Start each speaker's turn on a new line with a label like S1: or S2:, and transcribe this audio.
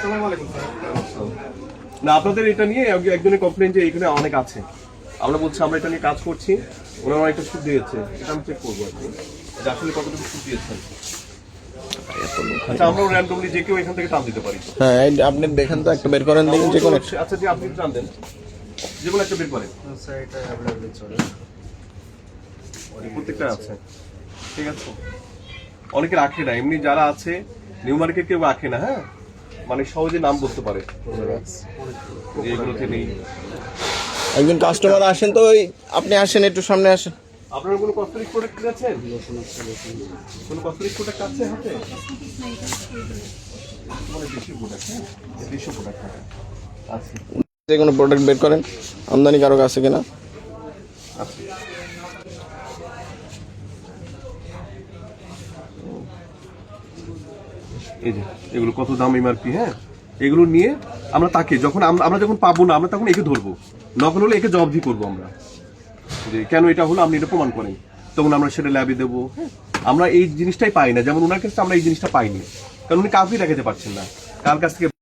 S1: আসসালামু আলাইকুম স্যার। না আপনাদের এটা নিয়ে একজনের কমপ্লেন যে এখানে অনেক আছে, আমরা বলছি আমরা এটা নিয়ে কাজ করছি, ওনারা অনেকটা সুদ দিয়েছে, এটা আমি চেক করবো আর কি যে আসলে কতটুকু সুদ দিয়েছেন। আচ্ছা আমরা র্যান্ডমলি যে কেউ এখান থেকে টান দিতে পারি।
S2: হ্যাঁ আপনি দেখেন তো একটা বের করেন দেখুন যে কোন একটা।
S1: আচ্ছা যে আপনি টান দেন, যে কোনো একটা বের করেন
S3: স্যার এটা অ্যাভেলেবল চলে,
S1: প্রত্যেকটা আছে, ঠিক আছে। অনেকে রাখে না, এমনি যারা আছে নিউ মার্কেট কেউ রাখে না, হ্যাঁ মানে সহজে নাম বলতে পারে যে এগুলোতে নেই।
S2: একজন কাস্টমার আসেন তো, ওই আপনি আসেন একটু সামনে আসেন।
S1: আপনার কোনো কসমেটিক প্রোডাক্ট আছেন? কোনো কসমেটিক প্রোডাক্ট আছে হাতে? মানে দেশি প্রোডাক্ট, হ্যাঁ দেশি প্রোডাক্ট আছে।
S2: যে কোনো প্রোডাক্ট বের করেন, আমদানি কারক আছে কিনা।
S1: আচ্ছা এই যে এগুলো কত দাম এমআরপি, হ্যাঁ এগুলো নিয়ে আমরা তাকে যখন আমরা যখন পাবো না আমরা তখন একে ধরবো, নকল হলে একে জবাবদি করবো আমরা যে কেন এটা হলো, আপনি এটা প্রমাণ করেন, তখন আমরা সেটা ল্যাবে দেবো। হ্যাঁ আমরা এই জিনিসটাই পাই না, যেমন ওনার কাছে আমরা এই জিনিসটা পাইনি, কারণ উনি কাউকেই দেখাতে পারছেন না কার কাছ থেকে